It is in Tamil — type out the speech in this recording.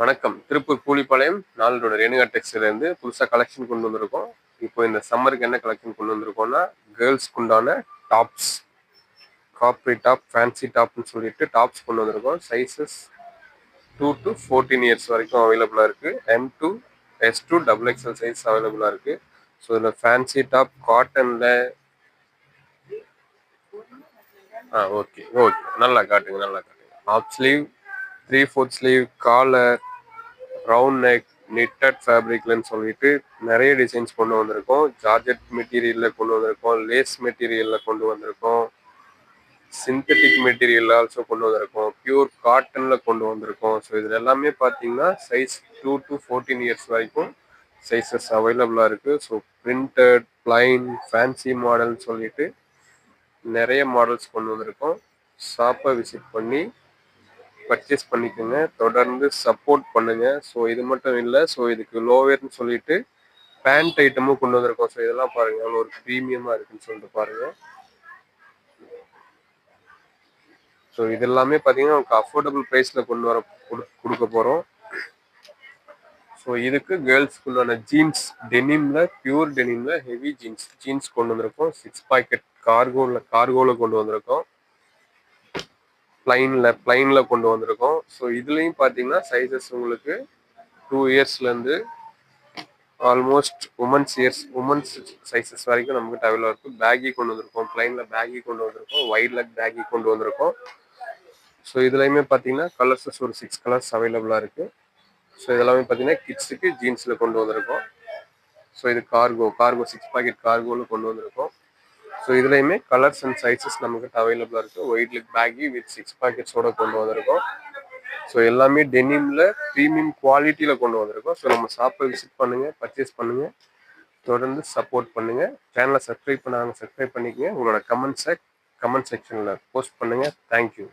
வணக்கம். திருப்பூர் பூலிப்பாளையம் நாளோட ரேணுகா டெக்ஸ்டைலேருந்து புதுசாக கலெக்ஷன் கொண்டு வந்திருக்கோம். இப்போ இந்த சம்மருக்கு என்ன கலெக்ஷன் கொண்டு வந்திருக்கோம்னா, கேர்ள்ஸ்க்கு உண்டான டாப்ஸ், கார்ப்பரேட் டாப், ஃபேன்சி டாப்னு சொல்லிட்டு டாப்ஸ் கொண்டு வந்திருக்கோம். சைஸஸ் 2 to 14 இயர்ஸ் வரைக்கும் அவைலபிளாக இருக்குது. M to S to XXL size அவைலபிளாக இருக்குது. ஸோ இதில் ஃபேன்சி டாப் காட்டனில் ஓகே ஓகே நல்லா காட்டுங்க நல்லா காட்டுங்க. Half sleeve, 3/4 sleeve, collar, round neck, knitted ஃபேப்ரிக்லன்னு சொல்லிட்டு நிறைய டிசைன்ஸ் கொண்டு வந்திருக்கோம். ஜார்ஜெட் மெட்டீரியலில் கொண்டு வந்திருக்கோம், லேஸ் மெட்டீரியலில் கொண்டு வந்திருக்கோம், சிந்தட்டிக் மெட்டீரியல் ஆல்சோ கொண்டு வந்திருக்கோம், பியூர் காட்டனில் கொண்டு வந்திருக்கோம். ஸோ இதில் எல்லாமே பார்த்தீங்கன்னா சைஸ் 2 to 14 இயர்ஸ் வரைக்கும் சைஸஸ் அவைலபிளாக இருக்குது. ஸோ பிரிண்டட், பிளைன், ஃபேன்சி மாடல்னு சொல்லிட்டு நிறைய மாடல்ஸ் கொண்டு வந்திருக்கோம். ஷாப்பை விசிட் பண்ணி பர்ச்சேஸ் பண்ணிக்கோங்க. தொடர்ந்து சப்போர்ட் பண்ணுங்க. ஸோ இது மட்டும் இல்லை, ஸோ இதுக்கு லோவேர்னு சொல்லிட்டு பேண்ட் ஐட்டமும் கொண்டு வந்திருக்கோம். ஸோ இதெல்லாம் பாருங்க எவ்வளோ ஒரு ப்ரீமியமாக இருக்குன்னு சொல்லிட்டு பாருங்க. ஸோ இது எல்லாமே பார்த்தீங்கன்னா உங்களுக்கு அஃபோர்டபுள் ப்ரைஸில் கொண்டு வர கொடுக்க போகிறோம். ஸோ இதுக்கு கேர்ள்ஸ்க்குள்ளான ஜீன்ஸ் டெனிமில், பியூர் டெனிமில் ஹெவி ஜீன்ஸ் கொண்டு வந்திருக்கோம். 6 பாக்கெட் கார்கோவில் கொண்டு வந்திருக்கோம். பிளைனில் கொண்டு வந்திருக்கோம். ஸோ இதுலேயும் பார்த்தீங்கன்னா சைஸஸ் உங்களுக்கு 2 இயர்ஸ்லேருந்து ஆல்மோஸ்ட் உமன்ஸ் சைஸஸ் வரைக்கும் நம்மகிட்ட அவைலபிளாக இருக்குது. பேக்கி கொண்டு வந்திருக்கோம், பிளைனில் பேக்கி கொண்டு வந்திருக்கோம், வைட் லெக் பேக்கி கொண்டு வந்திருக்கோம். ஸோ இதுலையுமே பார்த்தீங்கன்னா கலர்ஸஸ் ஒரு 6 கலர்ஸ் அவைலபிளாக இருக்குது. ஸோ இதெல்லாமே பார்த்தீங்கன்னா கிட்ஸுக்கு ஜீன்ஸில் கொண்டு வந்திருக்கோம். ஸோ இது கார்கோ 6 பாக்கெட் கார்கோவில் கொண்டு வந்திருக்கோம். ஸோ இதுலையுமே கலர்ஸ் அண்ட் சைஸஸ் நம்மகிட்ட அவைலபிளாக இருக்குது. ஒயிட் லெக் பேக்கி வித் 6 பாக்கெட்ஸோட கொண்டு வந்திருக்கோம். ஸோ எல்லாமே டெனிமில் ப்ரீமியம் குவாலிட்டியில் கொண்டு வந்திருக்கோம். ஸோ நம்ம ஷாப்பை விசிட் பண்ணுங்கள், பர்ச்சேஸ் பண்ணுங்கள், தொடர்ந்து சப்போர்ட் பண்ணுங்கள். சேனலை சப்ஸ்கிரைப் பண்ணிக்கங்க. உங்களோட கமெண்ட் செக்ஷனில் போஸ்ட் பண்ணுங்கள். தேங்க்யூ.